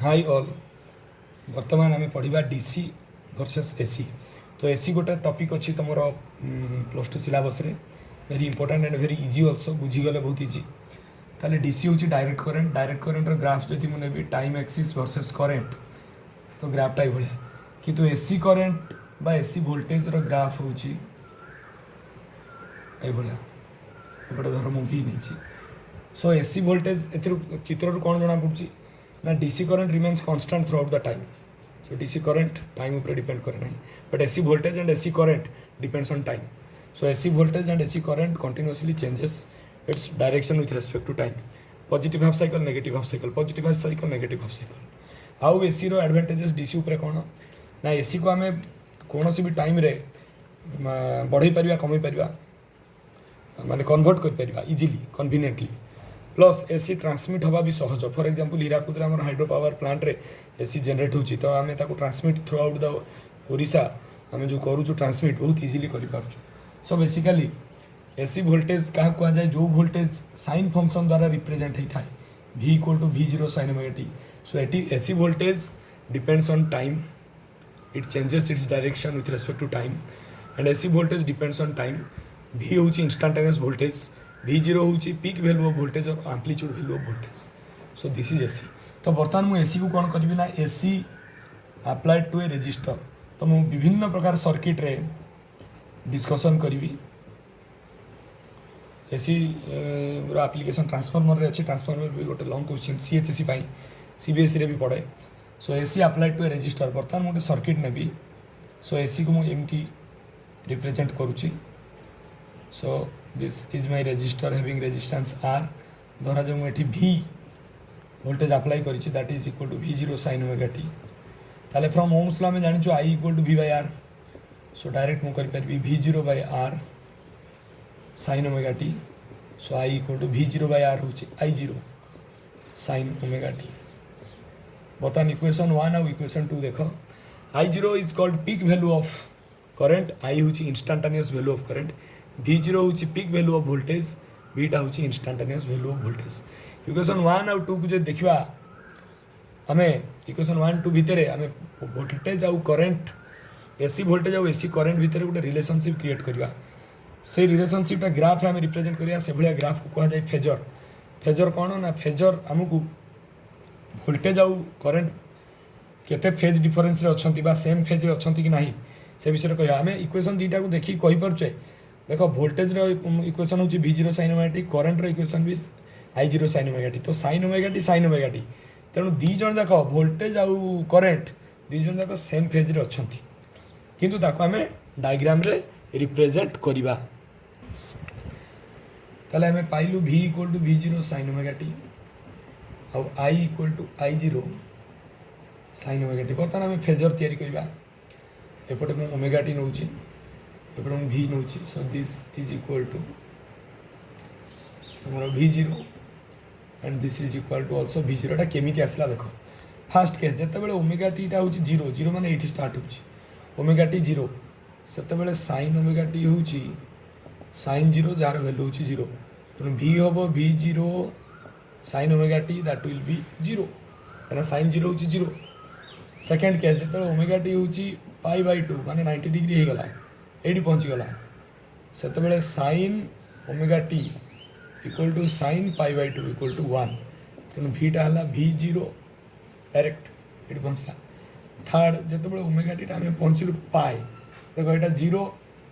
High all बर्तमान आम पढ़ा डीसी वर्सेस एसी। तो एसी गोटे टॉपिक अच्छी तुम प्लस टू सिलेबस रे very important and very easy also बुझीगले बहुत इजी। ताले डीसी हूँ डायरेक्ट करेन्ट ग्राफ जब मुझे टाइम एक्सीस वर्सेस करेन्ट तो ग्राफटा ये किंतु एसी करेन्ट बा एसी वोल्टेज ग्राफ हूँ एपटे धर मुझे नहीं। सो एसी वोल्टेज चित्र कौन जना पड़ी ना DC current remains constant throughout the time. So DC current time ऊपर डिपेंड करे ना, but AC voltage and AC current depends on time. So AC voltage and AC current continuously changes its direction with respect to time. Positive half cycle negative half cycle, positive half cycle negative half cycle. आउ AC रो advantages DC ऊपर कौन ना AC को आम कौन भी time रे बढ़ई पारिबा कमई पारिबा माने कन्वर्ट कर Paribas easily conveniently. Plus AC transmit हवा भी सहज। फॉर एग्जांपल हीराकुद आम हाइड्रो पावर प्लांट रे एसी जनरेट होची तो आम transmit through out the Odisha आम जो करूँ ट्रांसमिट बहुत इजीली कर। सो बेसिकली एसी वोल्टेज क्या कहुए जो वोल्टेज साइन फंक्शन द्वारा रिप्रेजेंट होता है V equal to V0 sin omega t। So at AC voltage depends on time, it changes its direction with respect to time and AC voltage depends on time. V हूँ instantaneous voltage, V0 हूँ peak value of voltage और amplitude value of voltage. So this is AC. तो बर्तमान मुझे AC को कौन करी ना AC applied to a resistor. तो मुझे विभिन्न प्रकार सर्किट रे डिस्कसन करी। एसी एप्लिकेशन ट्रांसफॉर्मर रे अच्छे, ट्रांसफॉर्मर भी गोटे लॉन्ग क्वेश्चन सीएचएससी सीबीएसई रे भी पढ़े। So AC applied to a resistor बर्तमान मुझे सर्किट नेबी। सो एसी को मुझे एमती रिप्रेजेंट करुच्ची। So this is my resistor having resistance आर। धरा जो मुझे V वोल्टेज अप्लाई करी that is equal to V0 sin omega t। ताले फ्रॉम ओम्स लॉ में जानिछु I equal to V by R। So direct मु कर पारबी V0 by R sin omega t। So I equal to V0 by R होची I0 sin omega t। बर्तमान equation 1 और equation 2 देखो। I0 is called peak value of current, I होची instantaneous value of current, V0 होची peak value of voltage, Vटा होची instantaneous value of voltage. Equation 1 और 2 को जो देखा आम इक्वेशन 1 2 भितर आम वोल्टेज आउ करंट एसी वोल्टेज आउ एसी करंट भितर गोटे रिलेशनशिप क्रिएट करवा। से रिलेशनशिपटा ग्राफ आम रिप्रेजेंट करिया से भाया ग्राफ को कह जाए फेजर। फेजर कौन ना फेजर आमको वोल्टेज आउ करंट केते फेज डिफरेंस रे अछंती बा सेम फेज रे अछंती कि नाही से विषय कह। आम इक्वेशन दुईटा को देखिए कहि परछे। देखो वोल्टेज रो इक्वेशन होची V0 sin omega t, current रो इक्वेशन भी I0 sin ओमेगा t। तो sin omega t sin omega t तेणु दी जन जाक वोल्टेज आउ करंट दी जन जाक सेम फेज रे अछंती किंतु ताको आम डायग्राम रे रिप्रेजेंट करिबा। ताले आम पाइलु V equal to V0 sin omega t आउ I equal to I0 sin omega t। बर्तमान आम फेजर तैयारी करिबा। एपटे मु ओमेगा t नउची, एपटे मु V नउची। So this is equal to तुमरो V0 and this is equal to also V0। टा केमिति आसला देखो। फास्ट केस जते बेले ओमेगा t टा होची 0 0 माने एठी स्टार्ट होची ओमेगा t 0 सेते बेले sin ओमेगा t होची sin 0 जार वैल्यू होची 0। तो V होबो V0 sin omega t that will be 0 एना sin 0 होची 0। सेकंड केस जते बेले ओमेगा t होची पाई बाय 2 माने 90 डिग्री हे गला एडी पहुंची गला सेते बेले sin ओमेगा t इक्वल टू sin pi by 2 equal to 1। तेणु भीटा है V0 डायरेक्ट ये पहुँचला। थर्ड जो ओमेगा टी आम पहुँचलु पाए देखो यहाँ 0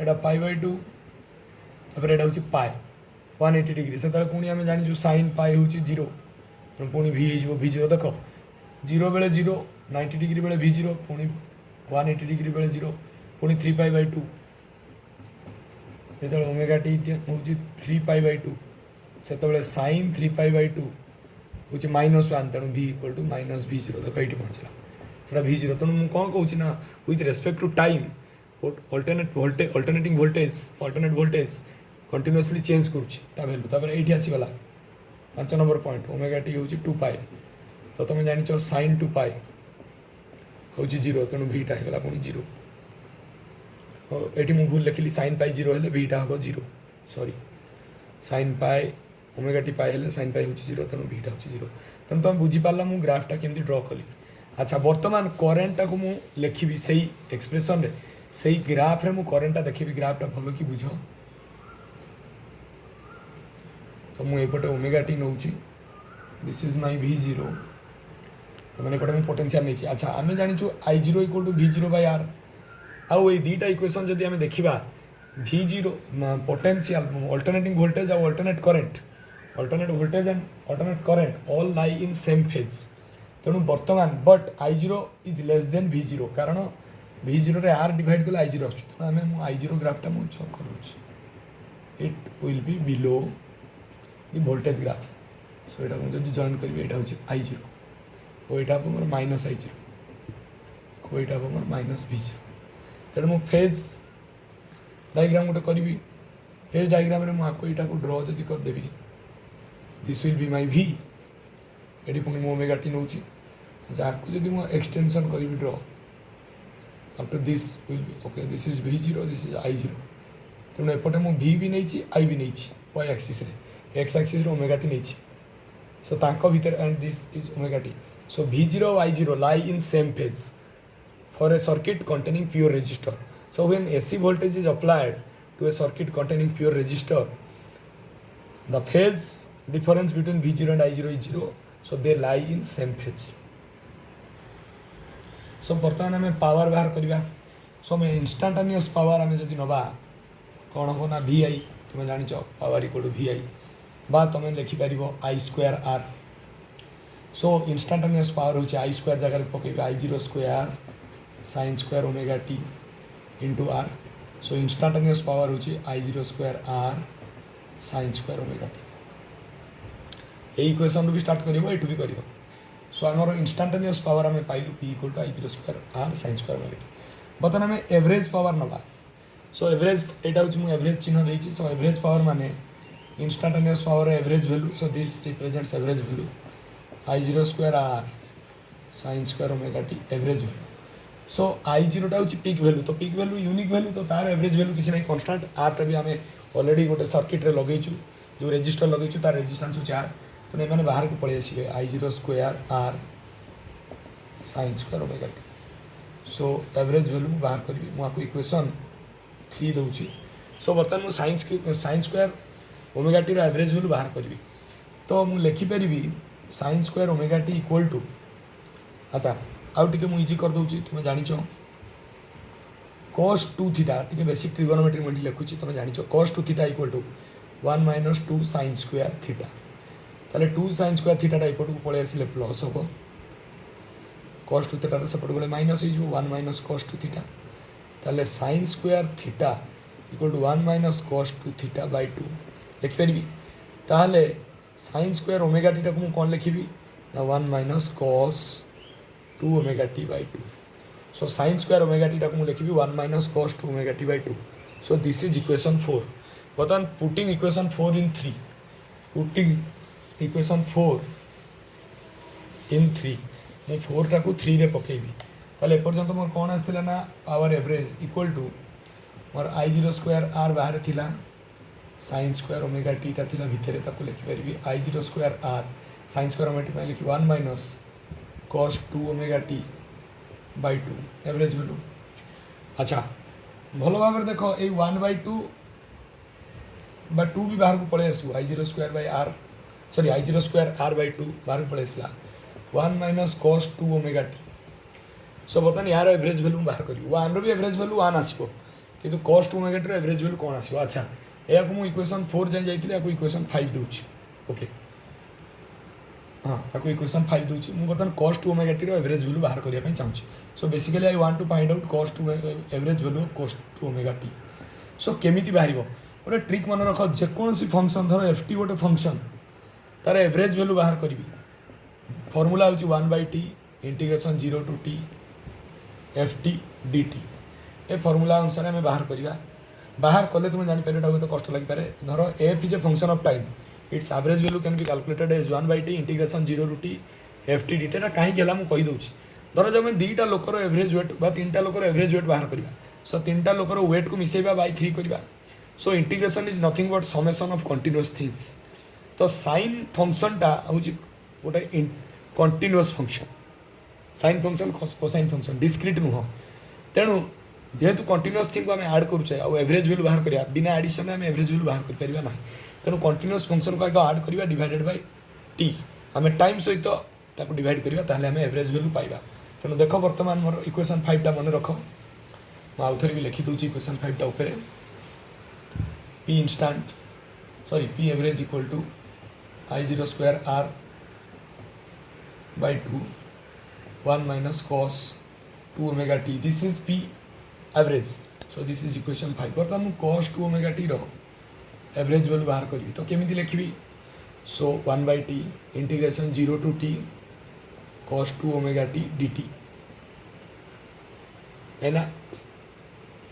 यहाँ पाई बाय 2 तापर यहाँ हूँ पाए 180 डिग्री से पुणी आम जानी साइन पाए हूँ 0 पुणी V0 देख 0 बेले 0 90 डिग्री बेले V0 पुणी 180 डिग्री बेले 0 पुणी 3 पाई बाय 2 जो ओमेगा टी हूँ 3 पाई बाय 2 से साइन 3 पाई बाय 2 हूँ -1 तेणु V equal to minus V0 देखो ये पहुँचला से V0। तेणु मुझे कौन कहूँ ना with respect to time alternating voltage continuously change करुँचा भैल्यू। तापर ये आसीगला 5 नंबर पॉइंट ओमेगा टी हूँ 2 पाए। तो तुम जान sin 2 पाए हूँ 0 तेणु Vटा होगा पुणी 0। ये मुझे भूल लिखिली sin पाई 0 हेल्ले Vटा हम 0 सॉरी sin पाए ओमेगा टी पाई हेले साइन पाई होची 0 तेणु भीटा होची 0 तेणु तुम बुझीपारा मु ग्राफटा केमती ड्र कली। अच्छा बर्तमान करेन्टा को मु लिखी से एक्सप्रेशन रे से ग्राफ रे मु करेन्टा देखी ग्राफटा भल कि बुझ तो मुझे एपटे ओमेगा टी नौ दिस इज माई V0 तो मैंने एपटे मुझे पोटेंशियल नहीं। अच्छा आम जाचु I0 equal to V0 by R आउ ये दुईटा इक्वेशन जदि आम देखा V0 पोटेंशियल अल्टरनेटिंग वोल्टेज और alternate voltage and alternate current all lie in same phase तेणु बर्तमान but I0 is less than V0 कारण V0 रे R डिवाइड कले I0 आसुँ आम I0 ग्राफटा मुझे चेक करूँ it will be below the voltage graph so यहाँ मुझे जॉइन करी यहाँ हूँ I0 और यहाँ हम मोर माइनस I0 और यहाँ हम मोर माइनस V0 तेणु मु फेज डायग्राम गोटे करी फेज डायग्राम मुझे यहाँ को ड्र जदि करदेवी this will be my V ये पुणी मो ओमेगा टी नौ अच्छा आपको जब मुझे एक्सटेंशन करी draw up to this will be okay this is V0 this is I0 तेणु एपटे मुझे V भी नहीं I भी नहीं Y axis X axis omega t नहीं सो तांको भीतर and this is omega t so V0 और I0 lie in same phase for a circuit containing pure resistor. So when AC voltage is applied to a circuit containing pure resistor, the phase difference between V0 and I0 is 0. So they lie in same phase. So बर्तमान आम power बाहर करवा सो आम इंस्टांटानियस power आम जब नवा कौन हम ना VI तुम जान पावर इक्वल टू VI बा तुम लिखिपर I²R सो इंस्टांटानियस पावर हूँ I² जगह पकड़ I0 square sine square omega t into R so instantaneous power हूँ I0 square R sine square omega t ये इक्वेशन भी स्टार्ट कर भी कर सो आमर इंस्टांटानियस पावर आम पाइलु P equal to I0 square R sine square omega t बर्तमान आम एवरेज पावर नवा सो एवरेज यहाँ हूँ मुझे एवरेज चिन्ह देती सो एवरेज पावर माने instantaneous power average value so this represents average value I0 square R sine square omega t average value so I0 टा हूँ पिक वैल्यू तो पिक वैल्यू यूनिक वैल्यू तो तार एवरेज वैल्यू किसी ना कन्स्टाट R टा भी आम ऑलरेडी गोटे सर्किट रे लगेचु जो रेजिस्टर लगेचु तार रेजिस्टेंस हूँ R तो ये बाहर को पलि आसवे I0 square R sine square omega t so average value बाहर करी मुझे इक्वेशन 3 दूसरी सो बर्तमान मुझे sine square omega t average value बाहर करी तो मुझे लिखिपारि sine square omega t equal to अच्छा आउ टे मुझे इजी करदे तुम जाच cos 2 थीटा टे बेसिक ट्रिगोनोमेट्री मुझे लिखुची तुम जाच cos 2 theta equal to 1 minus 2 sine square theta ताले 2 साइन स्क्वायर थीटा एपट को पलि आसिले प्लस हम cos 2 थीटा सेपट गले माइनस हो 1 माइनस cos 2 थीटा ताले sine square theta equal to 1 minus cos 2 theta by 2 लिखिपारि ताहले साइन स्क्वायर ओमेगा टी टाक कौन लिखी ना 1 minus cos 2 omega t by 2 so sine square omega t टाक लिखी 1 minus cos 2 omega t by 2 so this is equation 4 बर्तमान putting equation 4 in 3 putting equation 4 in 3 मैं 4 टाक 3 रे पकेबी ताले एपर्यंत मोर कौन आसला ना पावर एवरेज इक्वल टू मोर I0 स्क्वायर R बाहर थिला साइन स्क्वायर ओमेगा टी टा थिला भितर ताको लिखिपारि I0 square R sine square omega t लिखी 1 minus cos 2 omega t by 2 average value अच्छा भल भाव देख ये 1 बाय 2 बा 2 भी बाहर को पलि आसू I0 square by R sorry I0 square R by 2 बाहर को पलि आसला 1 minus cos 2 omega t so बर्तमान यार एवरेज वैल्यू बाहर करी 1 भी एवरेज वैल्यू 1 आसो कि cos 2 omega t average value कौन आसो अच्छा या मुझे इक्वेशन 4 जाए जाइए इक्वेशन 5 दूसरी ओके हाँ आपको इक्वेशन 5 दूसरी मुझे बर्तमान cos 2 omega t average value बाहर करने चाहिए so basically I want to find out cos 2 average value of cos 2 omega t so केमिति बाहर गोटे ट्रिक मन रख जेकोसी फंक्शन धर एफ टी गोटे फंक्शन तार एवरेज वैल्यू बाहर करी फर्मूला हूँ 1 by t integration 0 to t f t d t ए फर्मूला अनुसार आम बाहर करवा बाहर कले तुम जापर तो कष्ट लगे धर f is a function of time its average value can be calculated as 1 by t integration 0 to t f t d t कहीं मुझे कहीदे धर जब मैं 2टा लोकर एवरेज वेट बा 3टा लोकर एवरेज वेट बाहर करवा सो 3टा लोकर वेट को मिसेबा बाय 3 करवा so integration is nothing but summation of continuous things तो साइन फंक्शनटा हूँ गोटे continuous function sine function cosine function discrete नुह तेणु जेहेतु कंटिन्यूअस थिंग आम आड करुचे आउ एवरेज वैल्यू बाहर करिया बिना एडिशन आम एवरेज वैल्यू बाहर कर परिबा नाही तेणु कंटिन्यूअस फंक्शन को आगे आड करिया डिवाइडेड बाय टी आम टाइम सहित ताको डिवाइड करिया ताहले आम एवरेज वैल्यू पाइबा तेणु देख बर्तमान मोर इक्वेशन 5 टा मन रख मैं आउ थोड़ी भी लिखि दूची इक्वेशन 5 टा ऊपर P instant sorry P average equal to I0 square R by 2 1 minus cos 2 omega t this is P average so this is equation 5 बर्तमान कॉस 2 ओमेगा टी रो एवरेज वैल्यू बाहर करी तो केमी लिखी so 1 by t integration 0 to t cos 2 omega t dt है ना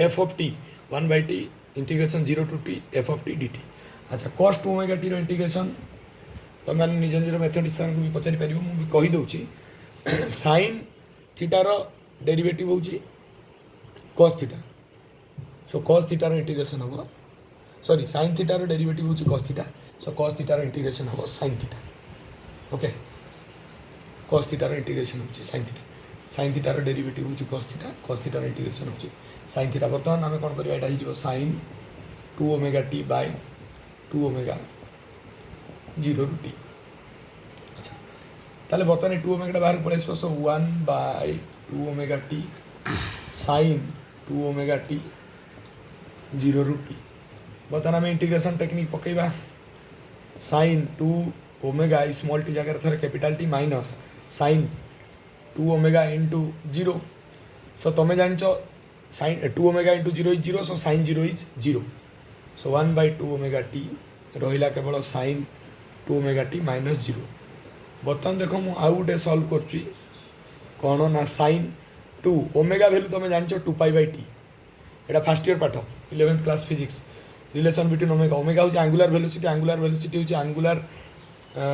f of t 1 by t integration 0 to t f of t dt अच्छा cos 2 ओमेगा टी रो इंटीग्रेशन तो मैंने निज निज मैथमेटिशियन को भी पचारि पार मुझे कही दूची साइन थीटा रो डेरिवेटिव होची cos theta so cos theta रो इंटीग्रेशन हम सॉरी साइन थीटा रो डेरिवेटिव होची cos theta so cos theta रो इंटीग्रेशन हम sine theta okay cos theta रो इंटीग्रेशन होची साइन थीटा रो डेरिवेटिव होची cos थीटा रो इंटीग्रेशन होची साइन थीटा बर्तमान आम कौन करवा एटा हो sine 2 omega t by 2 omega 0 रू टी अच्छा ताले बर्तमान 2 ओमेगा बाहर पड़े so 1 by 2 omega t sine 2 omega t 0 रू टी बर्तमान आम इंटीग्रेशन टेक्निक पकेबा साइन 2 ओमेगा स्मॉल टी जगह थोड़े capital t minus sine 2 omega into 0 so तुम्हें जान sine 2 omega into 0 is 0 so sine 0 is 0 so 1 by 2 omega t रहा केवल साइन 2 ओमेगा टी माइनस 0 बर्तमान देख मुझे आउ गोटे सल्व कर कौन ना साइन 2 ओमेगा वैल्यू तुम जान 2 पाई बाय टी यहाँ फर्स्ट ईयर पाठ 11th class physics relation between omega omega हूँ आंगुलर वेलोसिटी हूँ angular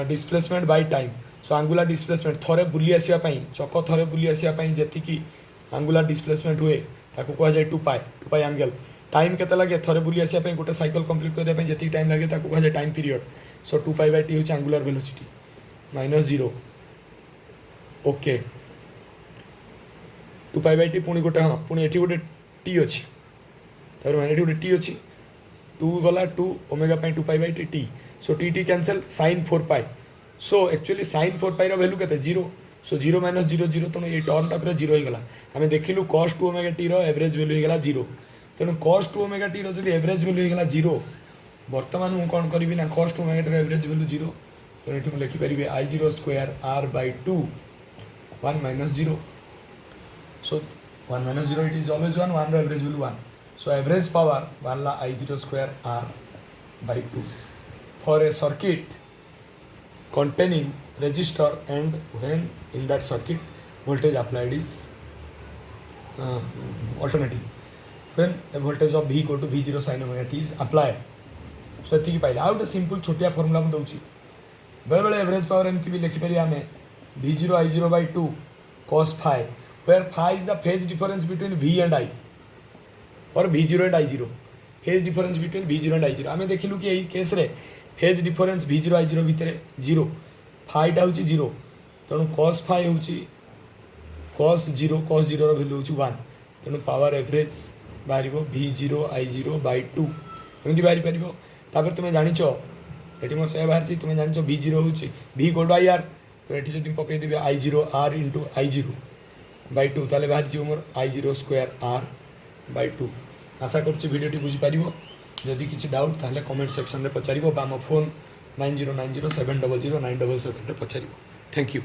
displacement by time so angular displacement थोड़े बुली आसवाई चक थोड़े बुली आसवाई जी आंगुलर डिस्प्लेसमेंट हुए ताको कह जाए 2 पाई एंगल टाइम केते लगे थोड़े बुली आसवाई गोटे साइकिल कंप्लीट करने जी टाइम लगे ताको कह जाए time period so 2 pi by t हूँ angular velocity minus 0 okay 2 pi by t पुणी गोटे हाँ पुणी ये गोटे टी अच्छी मैंने गोटे टी अच्छी 2 गला 2 omega 2 pi by t so t cancel sine 4 pi so actually sine 4 pi value के 0 सो 0 माइनस 0 0 तेणु ये टर्मटा पूरा 0 होगा आम देखिलु cos 2 omega t average value होगा 0 तेणु cos 2 ओमेगा टी जो एवरेज वैल्यू होगा 0 बर्तमान मुझे कौन करी ना cos 2 omega t average value 0 तेणु ये लिखिपारि I0 square R by 2 1 minus 0 so 1 minus 0 it is always 1 average value 1 so average power बाहर I0 square R by 2 for a circuit containing resistor and when in that circuit voltage applied is alternating when a voltage of V equal to V0 sin omega t is applied so एति पाइले आउ गोटे simple छोटिया formula मुझे दूसरी बेले बेले average power एमती भी लिखिपारे आम V0 I0 by 2 cos phi where phi is the phase difference between V and I or V0 and I0 phase difference between V0 and I0 आम देखिलु कि यही केस रे फेज डिफरेन्स V0 I0 भितर 0 phyta हूँ 0 तेणु cos phi हूँ cos 0 value हूँ 1 तेणु पावर एवरेज बाहर V0 I0 by 2 एमती बाहरी पार तुम्हें जाच ये मोर से बाहर तुम्हें जाच V0 हूँ V इक्वल टू IR तो ये जो पकईदेवी I0 R into I0 by 2 ताले बाहर मोर I0 स्क्वायर R by 2 आशा करुँच भिडियोटी बुझीपार जदि किसी डाउट ताहले कमेंट सेक्शन में पचार बा फोन 9090 700 977 पचार थैंक यू।